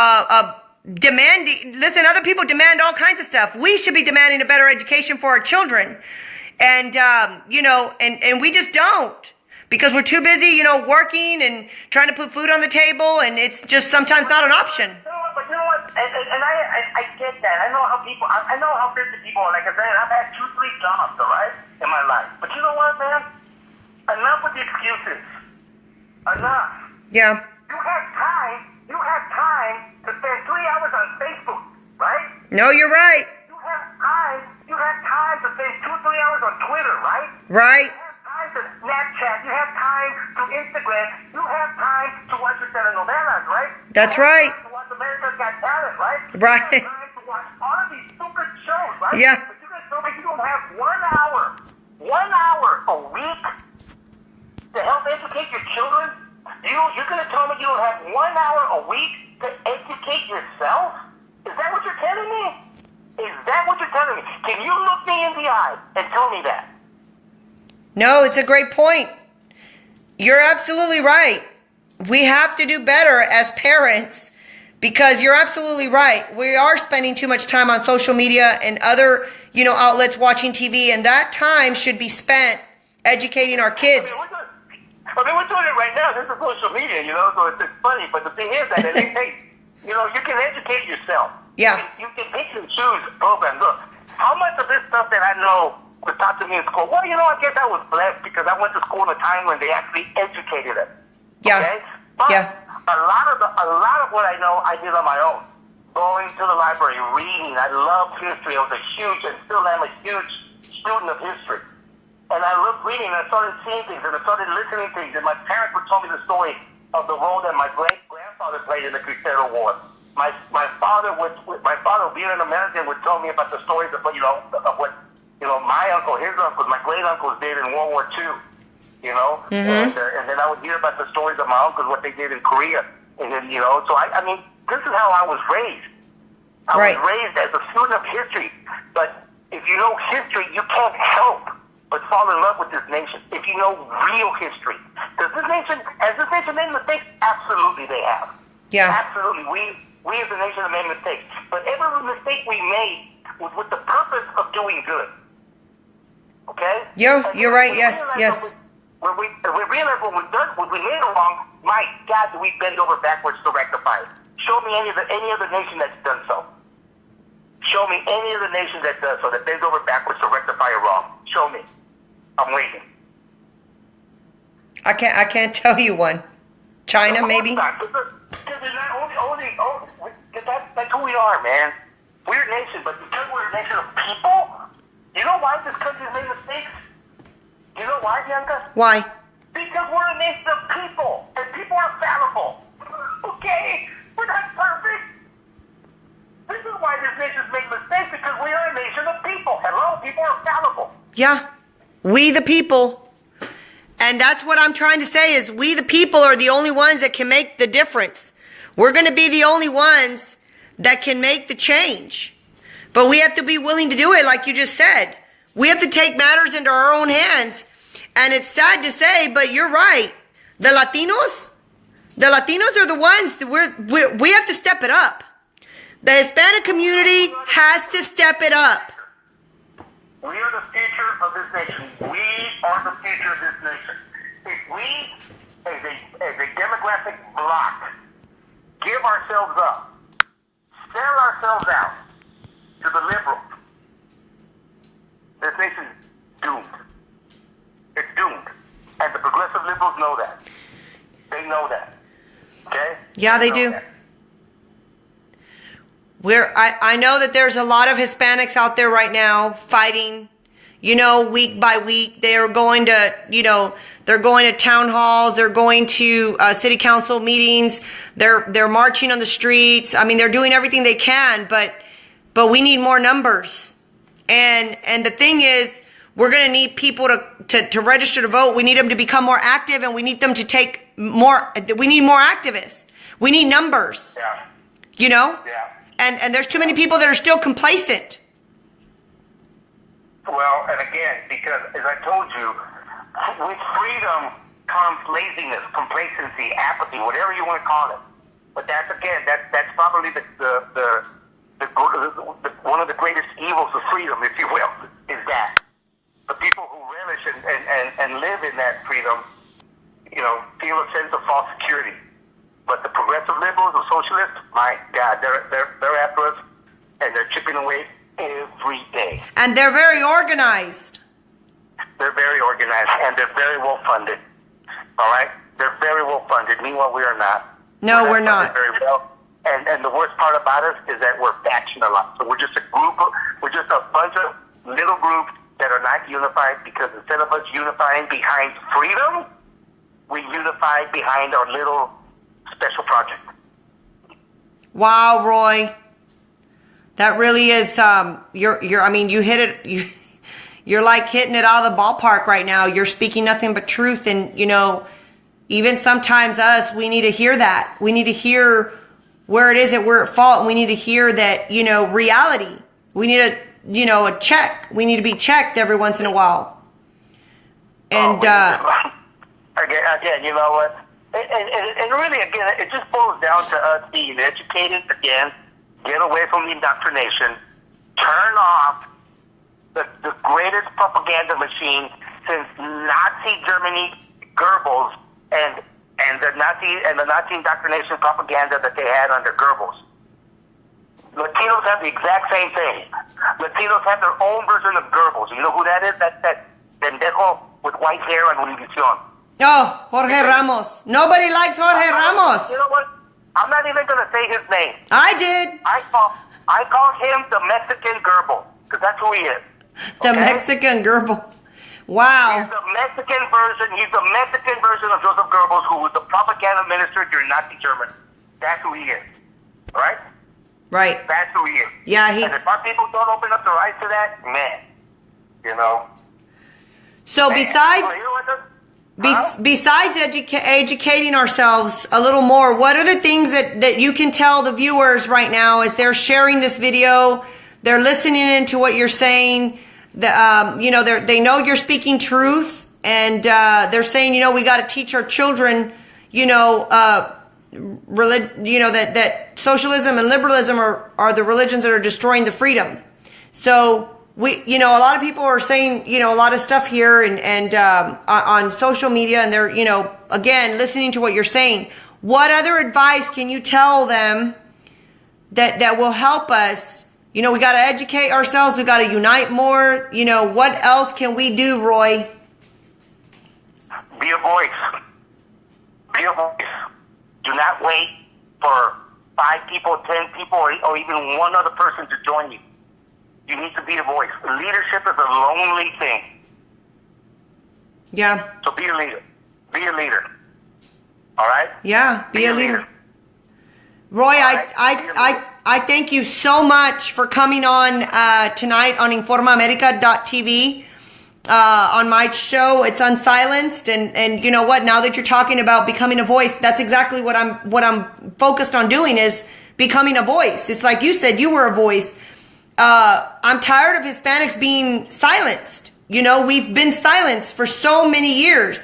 Speaker 1: demanding. Listen, other people demand all kinds of stuff. We should be demanding a better education for our children. And, you know, and we just don't. Because we're too busy, you know, working and trying to put food on the table, and it's just sometimes not an option.
Speaker 2: But you know what? And I get that. I know how busy people are. Like I said, I've had 2-3 jobs, all right, in my life. But you know what, man? Enough with the excuses. Enough.
Speaker 1: Yeah.
Speaker 2: You have time to spend 3 hours on Facebook, right?
Speaker 1: No, you're right.
Speaker 2: You have time to spend 2-3 hours on Twitter, right?
Speaker 1: Right.
Speaker 2: To Snapchat, you have time to Instagram, you have time to watch your telenovelas, right?
Speaker 1: That's right.
Speaker 2: To watch America's Got Talent, right?
Speaker 1: Right.
Speaker 2: You have time to watch all of these stupid shows, right?
Speaker 1: Yeah.
Speaker 2: But you guys tell me you don't have 1 hour a week to help educate your children? You're going to tell me you don't have 1 hour a week to educate yourself? Is that what you're telling me? Is that what you're telling me? Can you look me in the eye and tell me that?
Speaker 1: No, it's a great point. You're absolutely right. We have to do better as parents because you're absolutely right. We are spending too much time on social media and other, you know, outlets watching TV, and that time should be spent educating our kids.
Speaker 2: I mean, we're doing it right now. This is social media, you know, so it's funny. But the thing is that, hey, you know, you can educate yourself.
Speaker 1: Yeah.
Speaker 2: You can pick and choose programs. Look, how much of this stuff that I know was taught to me in school? Well, you know, I guess I was blessed because I went to school in a time when they actually educated us.
Speaker 1: Yeah.
Speaker 2: Okay? But
Speaker 1: yeah.
Speaker 2: a lot of what I know, I did on my own. Going to the library, reading. I loved history. I was a huge, and still am a huge student of history. And I loved reading, and I started seeing things, and I started listening to things. And my parents would tell me the story of the role that my great-grandfather played in the Cristero War. My father, being an American, would tell me about the stories of, you know, of what, you know, my uncle, his uncles, my great-uncles did in World War II, you know?
Speaker 1: Mm-hmm.
Speaker 2: And then I would hear about the stories of my uncles, what they did in Korea. And then, you know, so I mean, this is how I was raised. I was raised as a student of history. But if you know history, you can't help but fall in love with this nation. If you know real history. Has this nation made mistakes? Absolutely they have.
Speaker 1: Yeah.
Speaker 2: Absolutely. We as a nation have made mistakes. But every mistake we made was with the purpose of doing good. Okay?
Speaker 1: You're right. Yes.
Speaker 2: When we realize when we made it wrong, my God, do we bend over backwards to rectify it? Show me any other nation that's done so. Show me any other nation that does so, that bends over backwards to rectify a wrong. Show me. I'm waiting.
Speaker 1: I can't tell you one. China, maybe?
Speaker 2: That's who we are, man. We're a nation, but because we're a nation of people, you know why this country's made mistakes? You know why, Bianca?
Speaker 1: Why?
Speaker 2: Because we're a nation of people, and people are fallible. Okay? We're not perfect. This is why this nation's made mistakes, because we are a nation of people. Hello? People are fallible.
Speaker 1: Yeah. We the people. And that's what I'm trying to say is we the people are the only ones that can make the difference. We're going to be the only ones that can make the change. But we have to be willing to do it, like you just said. We have to take matters into our own hands. And it's sad to say, but you're right. The Latinos are the ones that we have to step it up. The Hispanic community has to step it up.
Speaker 2: We are the future of this nation. We are the future of this nation. If we, as a demographic bloc, give ourselves up, sell ourselves out to the liberals, this nation is doomed. It's doomed. And the progressive liberals know that. They know that. Okay?
Speaker 1: Yeah, they do. I know that there's a lot of Hispanics out there right now fighting, week by week. They're going to, they're going to town halls. They're going to city council meetings. They're marching on the streets. I mean, they're doing everything they can, but we need more numbers. And the thing is, we're going to need people to register to vote. We need them to become more active, and we need them to take more. We need more activists. We need numbers.
Speaker 2: Yeah.
Speaker 1: Yeah. And there's too many people that are still complacent.
Speaker 2: Well, and again, because as I told you, with freedom comes laziness, complacency, apathy, whatever you want to call it. But that's probably the one of the greatest evils of freedom, if you will, is that the people who relish and live in that freedom, feel a sense of false security. But the progressive liberals, the socialists, my God, they're after us, and they're chipping away every day.
Speaker 1: And they're very organized.
Speaker 2: They're very organized, and they're very well funded. All right, they're very well funded. Meanwhile, we are not.
Speaker 1: No, we're not.
Speaker 2: Very well. And the worst part about us is that we're factionalized. So we're just a bunch of little groups that are not unified, because instead of us unifying behind freedom, we unify behind our little special project.
Speaker 1: Wow, Roy, that really is. You hit it. You're like hitting it out of the ballpark right now. You're speaking nothing but truth, and even sometimes we need to hear that. We need to hear where it is that we're at fault, and we need to hear that reality. We need a check. We need to be checked every once in a while. And
Speaker 2: again, you know what? And really, again, it just boils down to us being educated, again, get away from the indoctrination, turn off the greatest propaganda machine since Nazi Germany, Goebbels, and the Nazi indoctrination propaganda that they had under Goebbels. Latinos have the exact same thing. Latinos have their own version of Goebbels. You know who that is? That's that pendejo with white hair and Univision.
Speaker 1: Oh, Jorge Ramos. Nobody likes Jorge Ramos.
Speaker 2: You know what? I'm not even going to say his name.
Speaker 1: I did.
Speaker 2: I call him the Mexican Goebbels, because that's who he is.
Speaker 1: The Mexican Goebbels. Wow.
Speaker 2: He's the Mexican version of Joseph Goebbels, who was the propaganda minister during Nazi Germany. That's who he is. Right?
Speaker 1: Right.
Speaker 2: That's who he is.
Speaker 1: Yeah,
Speaker 2: and if our people don't open up their eyes to that, man,
Speaker 1: So besides... Besides educating ourselves a little more, what are the things that you can tell the viewers right now as they're sharing this video, they're listening into what you're saying, they know you're speaking truth, and they're saying, we got to teach our children, that socialism and liberalism are the religions that are destroying the freedom. So a lot of people are saying, a lot of stuff here and on social media, and they're, again, listening to what you're saying. What other advice can you tell them that will help us? We got to educate ourselves. We got to unite more. What else can we do, Roy?
Speaker 2: Be a voice. Be a voice. Do not wait for 5 people, 10 people, or even one other person to join you. You need to be a voice. Leadership is a lonely thing.
Speaker 1: Yeah.
Speaker 2: So be a leader. Be a leader. All right?
Speaker 1: Yeah, be a leader. Roy, I thank you so much for coming on tonight on InformaAmerica.tv. On my show, it's Unsilenced, and you know what? Now that you're talking about becoming a voice, that's exactly what I'm focused on doing, is becoming a voice. It's like you said, you were a voice. I'm tired of Hispanics being silenced. You know, we've been silenced for so many years.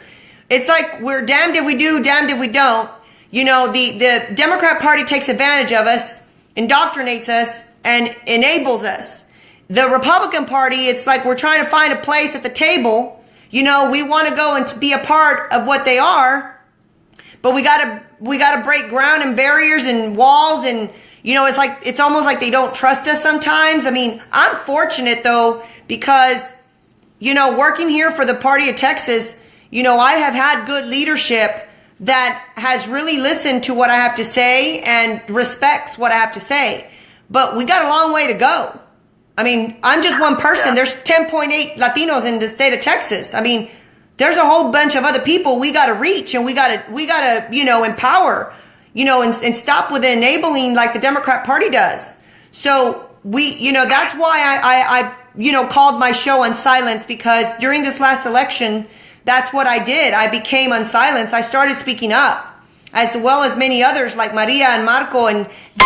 Speaker 1: It's like we're damned if we do, damned if we don't. You know, the Democrat Party takes advantage of us, indoctrinates us, and enables us. The Republican Party, it's like we're trying to find a place at the table. You know, we want to go and be a part of what they are, but we gotta break ground and barriers and walls, and you know, it's almost like they don't trust us sometimes. I mean, I'm fortunate though, because you know, working here for the Party of Texas, you know, I have had good leadership that has really listened to what I have to say and respects what I have to say. But we got a long way to go. I mean, I'm just one person. There's 10.8 Latinos in the state of Texas. I mean, there's a whole bunch of other people we got to reach, and we got to, you know, empower, you know, and stop with the enabling like the Democrat Party does. So you know, that's why I you know, called my show Unsilenced, because during this last election, that's what I did. I became unsilenced. I started speaking up, as well as many others like Maria and Marco. And you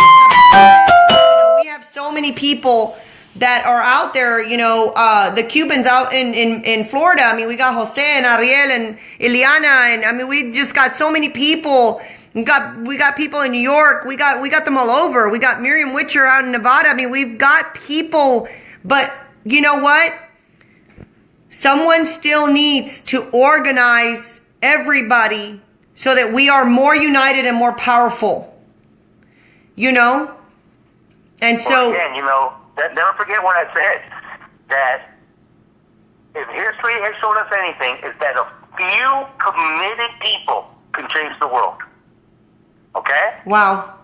Speaker 1: know, we have so many people that are out there, you know, the Cubans out in Florida. I mean, we got Jose and Ariel and Ileana, and I mean, we just got so many people. We got people in New York. We got them all over. We got Miriam Witcher out in Nevada. I mean, we've got people, but you know what? Someone still needs to organize everybody so that we are more united and more powerful. You know? And so...
Speaker 2: Well, again, you know, never forget what I said. That if history has shown us anything, is that a few committed people can change the world. Okay?
Speaker 1: Wow.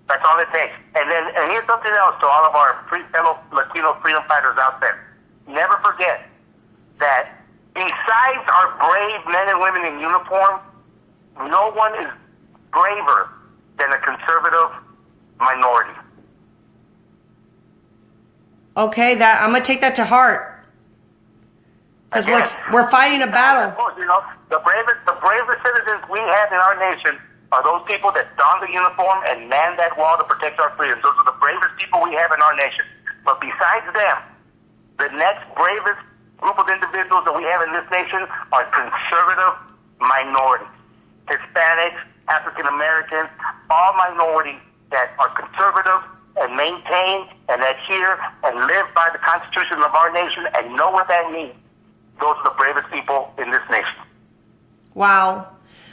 Speaker 2: That's all it takes. And here's something else to all of our fellow Latino freedom fighters out there. Never forget that besides our brave men and women in uniform, no one is braver than a conservative minority.
Speaker 1: Okay, I'm gonna take that to heart, because we're fighting a battle.
Speaker 2: Of course, you know, the bravest citizens we have in our nation are those people that don the uniform and man that wall to protect our freedoms. Those are the bravest people we have in our nation. But besides them, the next bravest group of individuals that we have in this nation are conservative minorities. Hispanics, African Americans, all minorities that are conservative and maintain and adhere and live by the Constitution of our nation and know what that means. Those are the bravest people in this nation.
Speaker 1: Wow.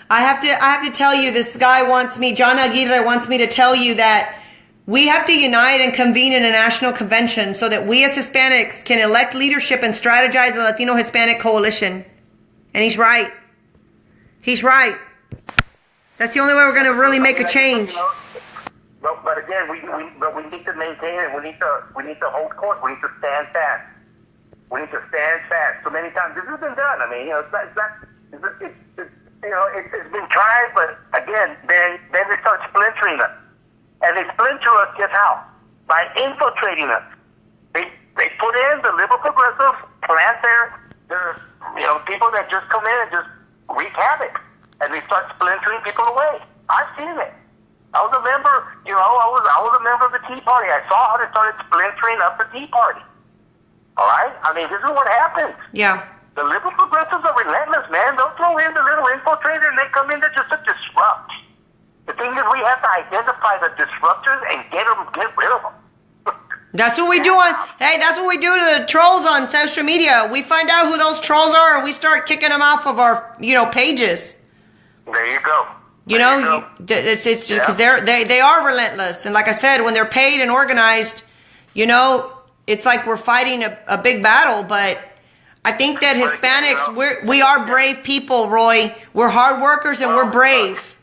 Speaker 1: I have to tell you, this guy John Aguirre wants me to tell you that we have to unite and convene in a national convention so that we as Hispanics can elect leadership and strategize the Latino Hispanic coalition. And he's right. He's right. That's the only way we're going to really make a change.
Speaker 2: But again, we need to maintain it. We need to hold court. We need to stand fast. We need to stand fast. So many times this has been done. I mean, you know, it's been tried, but again, then they start splintering us. And they splinter us just how? By infiltrating us. They put in the liberal progressives, plant their people that just come in and just wreak havoc. And they start splintering people away. I've seen it. I was a member, I was a member of the Tea Party. I saw how they started splintering up the Tea Party. All right? I mean, this is what happens.
Speaker 1: Yeah.
Speaker 2: The liberal progressives are relentless, man. They'll throw in the little infiltrator and they come in there just to disrupt. The thing is, we have to identify the disruptors and get rid of them.
Speaker 1: That's what we do that's what we do to the trolls on social media. We find out who those trolls are and we start kicking them off of our, pages.
Speaker 2: There you go.
Speaker 1: It's just because they are relentless. And like I said, when they're paid and organized, it's like we're fighting a big battle, but I think that Hispanics, we are brave people, Roy. We're hard workers and we're brave.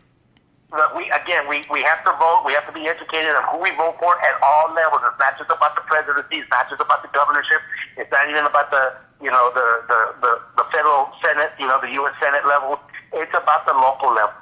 Speaker 2: We have to vote. We have to be educated on who we vote for at all levels. It's not just about the presidency. It's not just about the governorship. It's not even about the federal Senate, the U.S. Senate level. It's about the local level.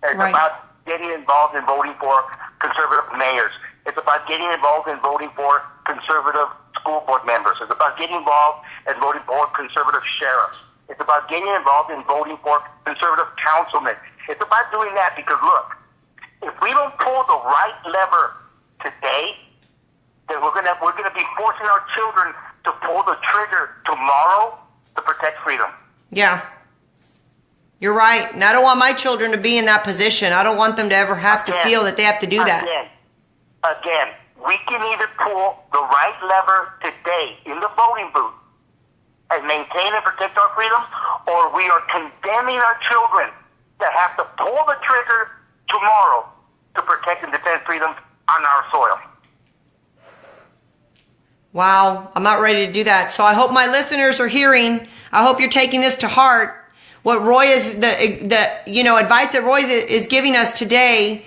Speaker 2: It's about getting involved in voting for conservative mayors. It's about getting involved in voting for conservative school board members. It's about getting involved in voting for conservative sheriffs. It's about getting involved in voting for conservative councilmen. It's about doing that because, look, if we don't pull the right lever today, that we're gonna be forcing our children to pull the trigger tomorrow to protect freedom.
Speaker 1: Yeah. You're right. And I don't want my children to be in that position. I don't want them to ever have to feel that they have to do that.
Speaker 2: Again, we can either pull the right lever today in the voting booth and maintain and protect our freedoms, or we are condemning our children to have to pull the trigger tomorrow to protect and defend freedoms on our soil.
Speaker 1: Wow, I'm not ready to do that. So I hope my listeners are hearing. I hope you're taking this to heart. What Roy is the advice that Roy is giving us today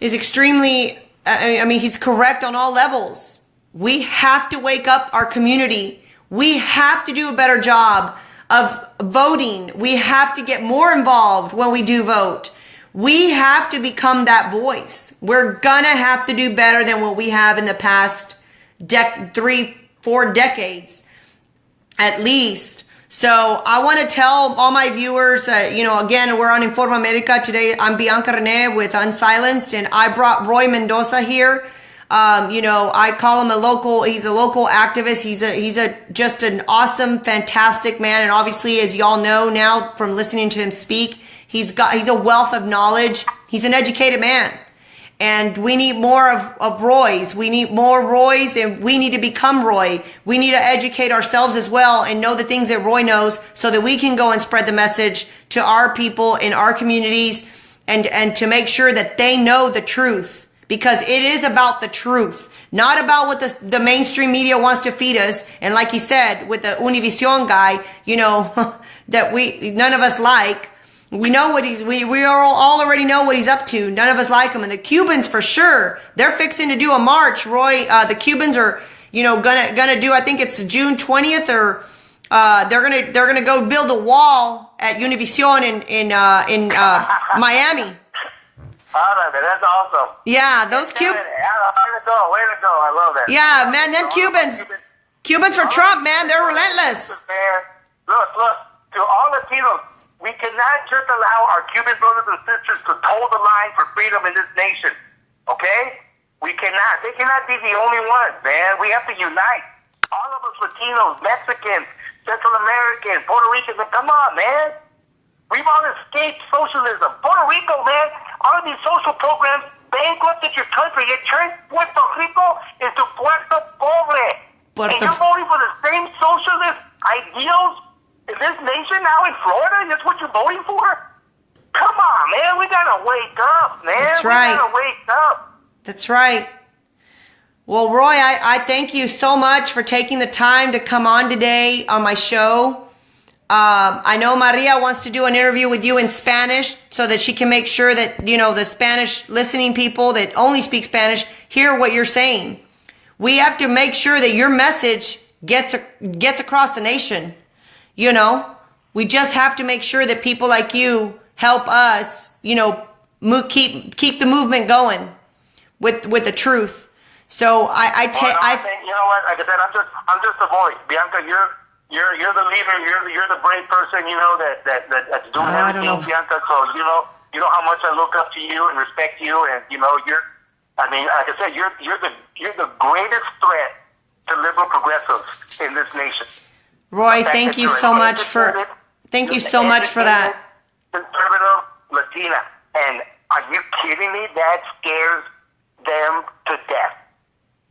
Speaker 1: is extremely. I mean, he's correct on all levels. We have to wake up our community. We have to do a better job of voting. We have to get more involved when we do vote. We have to become that voice. We're gonna have to do better than what we have in the past 3-4 decades, at least. So I want to tell all my viewers, again, we're on Informa America today. I'm Bianca Rene with Unsilenced, and I brought Roy Mendoza here. I call him he's a local activist. He's just an awesome, fantastic man. And obviously, as y'all know now from listening to him speak, he's a wealth of knowledge. He's an educated man. And we need more of Roy's. We need more Roy's, and we need to become Roy. We need to educate ourselves as well and know the things that Roy knows so that we can go and spread the message to our people in our communities and to make sure that they know the truth. Because it is about the truth, not about what the mainstream media wants to feed us. And like he said, with the Univision guy, that none of us like. We know what we all already know what he's up to. None of us like him. And the Cubans, for sure, they're fixing to do a march. Roy, the Cubans are, gonna do, I think it's June 20th, or, they're gonna go build a wall at Univision in Miami.
Speaker 2: That's awesome.
Speaker 1: Yeah, those Cubans.
Speaker 2: Way to go. I love that.
Speaker 1: Yeah, man, them Cubans for Trump, man, they're relentless.
Speaker 2: Look, to all Latinos, we cannot just allow our Cuban brothers and sisters to toe the line for freedom in this nation. Okay? We cannot. They cannot be the only ones, man. We have to unite. All of us Latinos, Mexicans, Central Americans, Puerto Ricans, come on, man. We've all escaped socialism. Puerto Rico, man, all of these social programs bankrupted your country. It turned Puerto Rico into Puerto Pobre. And you're voting for the same socialist ideals in this nation now in Florida? That's what you're voting for? Come on, man. We gotta wake up, man.
Speaker 1: That's right.
Speaker 2: We gotta wake up.
Speaker 1: That's right. Well, Roy, I thank you so much for taking the time to come on today on my show. I know Maria wants to do an interview with you in Spanish so that she can make sure that, the Spanish listening people that only speak Spanish hear what you're saying. We have to make sure that your message gets across the nation. We just have to make sure that people like you help us, keep the movement going with the truth. So I
Speaker 2: you know what? Like I said, I'm just a voice. Bianca, you're the leader. You're the brave person. That's doing everything, Bianca. So you know how much I look up to you and respect you, and you're. I mean, like I said, you're the greatest threat to liberal progressives in this nation.
Speaker 1: Roy, thank you so much for that.
Speaker 2: Conservative Latina, and are you kidding me? That scares them to death.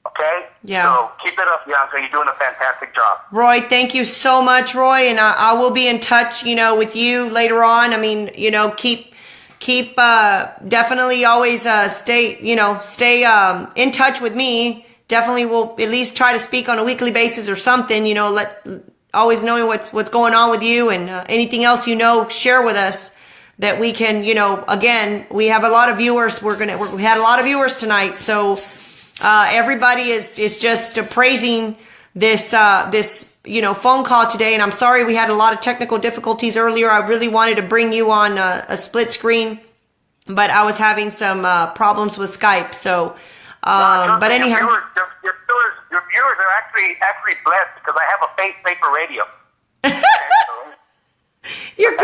Speaker 2: Okay?
Speaker 1: Yeah.
Speaker 2: So keep it up, Bianca. You're doing a fantastic job.
Speaker 1: Roy, thank you so much, Roy, and I will be in touch, with you later on. I mean, keep definitely always stay in touch with me. Definitely will at least try to speak on a weekly basis or something, always knowing what's going on with you, and anything else share with us that we can, again, we have a lot of viewers. We had a lot of viewers tonight, so everybody is just praising this phone call today. And I'm sorry we had a lot of technical difficulties earlier. I really wanted to bring you on a split screen, but I was having some problems with Skype. So, but anyhow.
Speaker 2: Your viewers are actually blessed because I have a paper radio.
Speaker 1: You're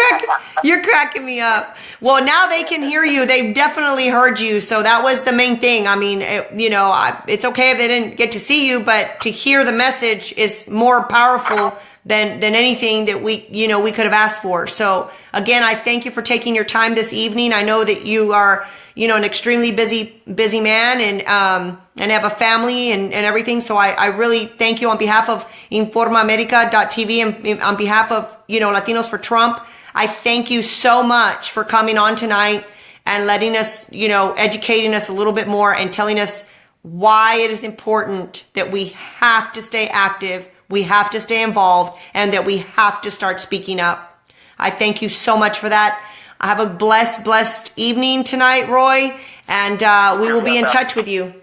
Speaker 1: cracking me up. Well, now they can hear you. They've definitely heard you. So that was the main thing. I mean, it's okay if they didn't get to see you, but to hear the message is more powerful than anything that we could have asked for. So again, I thank you for taking your time this evening. I know that you are, an extremely busy man and have a family and everything. So I really thank you on behalf of InformaAmerica.tv and on behalf of, Latinos for Trump. I thank you so much for coming on tonight and letting us, educating us a little bit more and telling us why it is important that we have to stay active, we have to stay involved, and that we have to start speaking up. I thank you so much for that. Have a blessed evening tonight, Roy, and we will be in touch with you.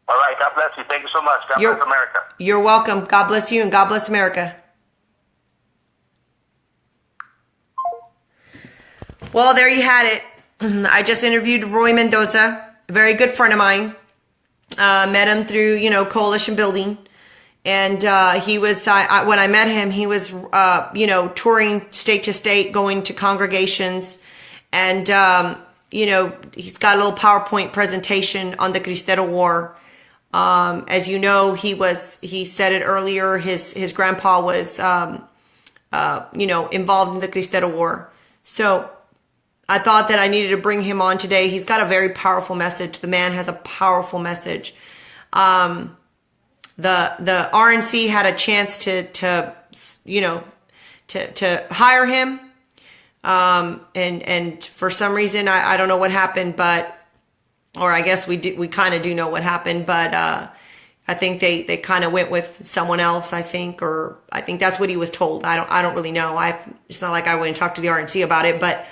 Speaker 2: All right. God bless you. Thank you so much. God bless America.
Speaker 1: You're welcome. God bless you and God bless America. Well, there you had it. I just interviewed Roy Mendoza, a very good friend of mine. Met him through, coalition building. And he was, when I met him, he was, touring state to state, going to congregations. And, he's got a little PowerPoint presentation on the Cristero War. As you know, he said it earlier, his grandpa was, involved in the Cristero War. So I thought that I needed to bring him on today. He's got a very powerful message. The man has a powerful message. The RNC had a chance to hire him. And for some reason, I don't know what happened, or I guess we kind of do know what happened, but, I think they kind of went with someone else, I think that's what he was told. I don't really know. It's not like I went and talked to the RNC about it, but,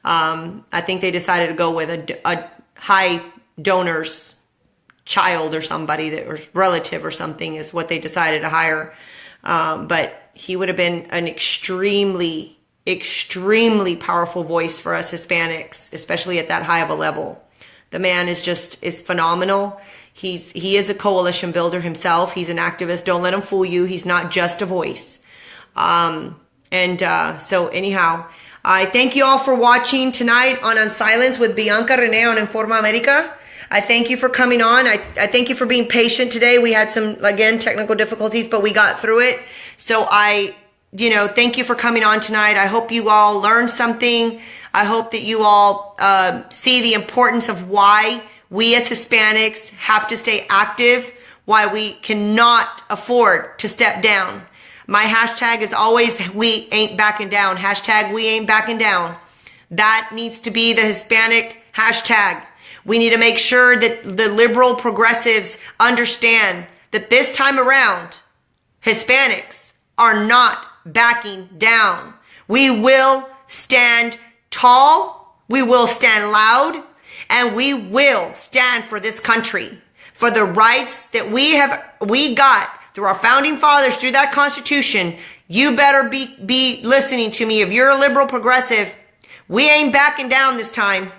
Speaker 1: I think they decided to go with a high donor's child or somebody that was relative or something is what they decided to hire. But he would have been an extremely powerful voice for us Hispanics, especially at that high of a level. The man is phenomenal. He is a coalition builder himself. He's an activist. Don't let him fool you. He's not just a voice. So anyhow, I thank you all for watching tonight on Unsilenced with Bianca Rene on Informa America. I thank you for coming on. I thank you for being patient today. We had some, again, technical difficulties, but we got through it. So thank you for coming on tonight. I hope you all learned something. I hope that you all see the importance of why we as Hispanics have to stay active, why we cannot afford to step down. My hashtag is always, we ain't backing down. Hashtag, we ain't backing down. That needs to be the Hispanic hashtag. We need to make sure that the liberal progressives understand that this time around, Hispanics are not backing down. We will stand tall, we will stand loud, and we will stand for this country, for the rights that we got through our founding fathers, through that Constitution. You better be listening to me. If you're a liberal progressive, we ain't backing down this time.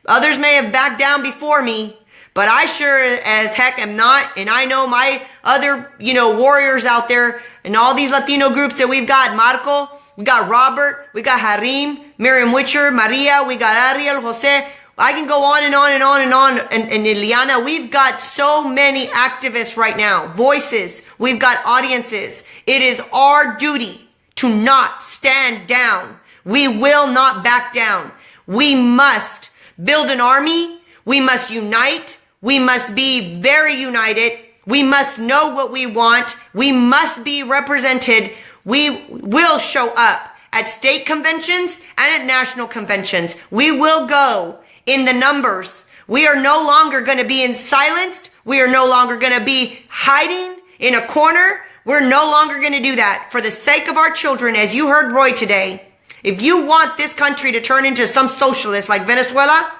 Speaker 1: Others may have backed down before me, but I sure as heck am not. And I know my other, warriors out there and all these Latino groups that we've got. Marco, we got Robert, we got Harim, Miriam Witcher, Maria, we got Ariel, Jose. I can go on and on and on and on. And Liliana, we've got so many activists right now, voices. We've got audiences. It is our duty to not stand down. We will not back down. We must build an army. We must unite. We must be very united. We must know what we want. We must be represented. We will show up at state conventions and at national conventions. We will go in the numbers. We are no longer going to be silenced. We are no longer going to be hiding in a corner. We're no longer going to do that for the sake of our children. As you heard Roy today, if you want this country to turn into some socialist like Venezuela,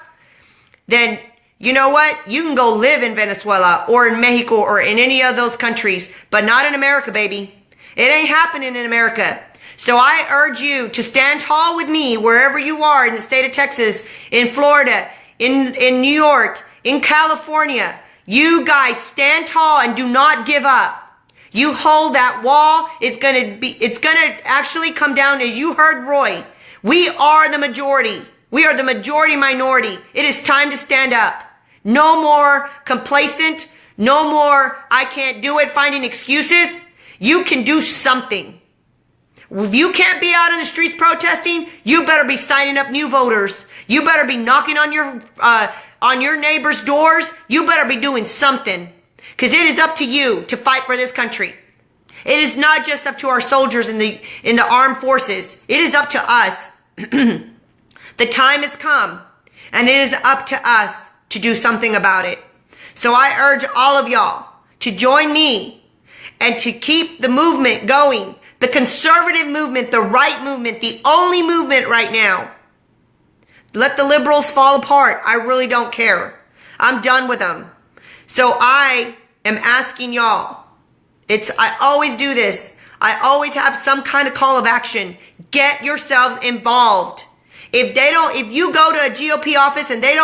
Speaker 1: then you know what? You can go live in Venezuela or in Mexico or in any of those countries, but not in America, baby. It ain't happening in America. So I urge you to stand tall with me wherever you are in the state of Texas, in Florida, in New York, in California. You guys stand tall and do not give up. You hold that wall. It's going to actually come down, as you heard Roy. We are the majority. We are the majority minority. It is time to stand up. No more complacent. No more, I can't do it, finding excuses. You can do something. If you can't be out in the streets protesting, you better be signing up new voters. You better be knocking on your neighbors' doors. You better be doing something. Because it is up to you to fight for this country. It is not just up to our soldiers in the armed forces. It is up to us. The time has come, and it is up to us to do something about it. So I urge all of y'all to join me and to keep the movement going. The conservative movement, the right movement, the only movement right now. Let the liberals fall apart. I really don't care. I'm done with them. So I am asking y'all. I always do this. I always have some kind of call of action. Get yourselves involved. If you go to a GOP office and they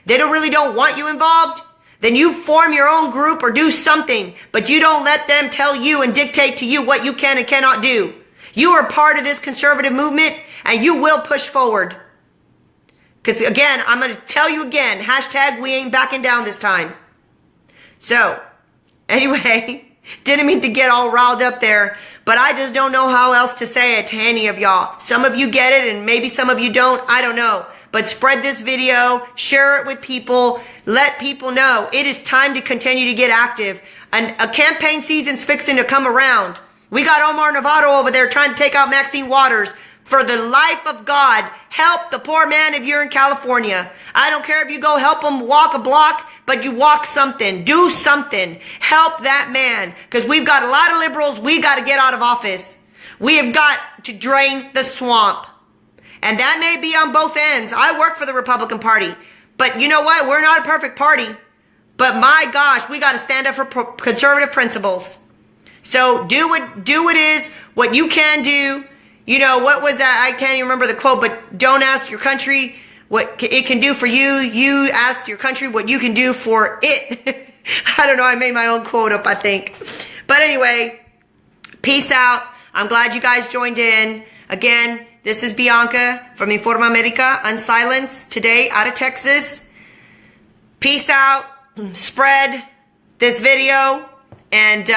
Speaker 1: really don't want you involved, then you form your own group or do something, but you don't let them tell you and dictate to you what you can and cannot do. You are part of this conservative movement, and you will push forward. Because again, I'm going to tell you again, hashtag we ain't backing down this time. So, anyway, didn't mean to get all riled up there, but I just don't know how else to say it to any of y'all. Some of you get it, and maybe some of you don't. I don't know. But spread this video, share it with people, let people know it is time to continue to get active. And a campaign season's fixing to come around. We got Omar Navarro over there trying to take out Maxine Waters. For the life of God, help the poor man if you're in California. I don't care if you go help him walk a block, but you walk something. Do something. Help that man. Because we've got a lot of liberals we got to get out of office. We have got to drain the swamp. And that may be on both ends. I work for the Republican Party. But you know what? We're not a perfect party. But my gosh, we got to stand up for conservative principles. So do what is, what you can do. You know, what was that? I can't even remember the quote, but don't ask your country what it can do for you. You ask your country what you can do for it. I don't know. I made my own quote up, I think. But anyway, peace out. I'm glad you guys joined in. Again, this is Bianca from Informa America, Unsilenced, today out of Texas. Peace out. Spread this video. And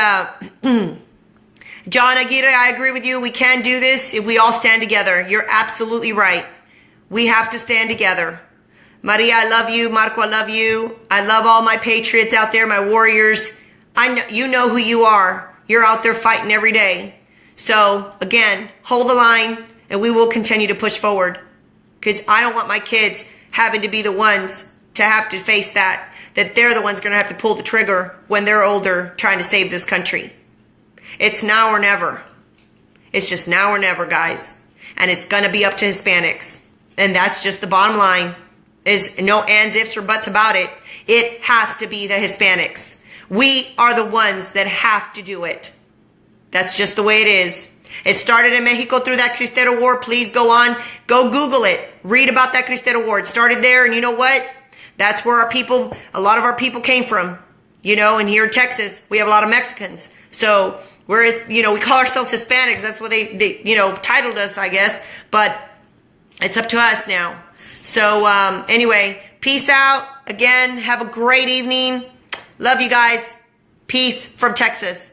Speaker 1: John Aguirre, I agree with you. We can do this if we all stand together. You're absolutely right. We have to stand together. Maria, I love you. Marco, I love you. I love all my patriots out there, my warriors. You know who you are. You're out there fighting every day. So, again, hold the line, and we will continue to push forward. Because I don't want my kids having to be the ones to have to face that they're the ones going to have to pull the trigger when they're older trying to save this country. It's now or never. It's just now or never, guys. And it's going to be up to Hispanics. And that's just the bottom line. Is no ands, ifs, or buts about it. It has to be the Hispanics. We are the ones that have to do it. That's just the way it is. It started in Mexico through that Cristero War. Please go on. Go Google it. Read about that Cristero War. It started there, and you know what? That's where a lot of our people came from. You know, and here in Texas, we have a lot of Mexicans. So, whereas, we call ourselves Hispanics. That's what they titled us, I guess. But it's up to us now. So, anyway, peace out. Again, have a great evening. Love you guys. Peace from Texas.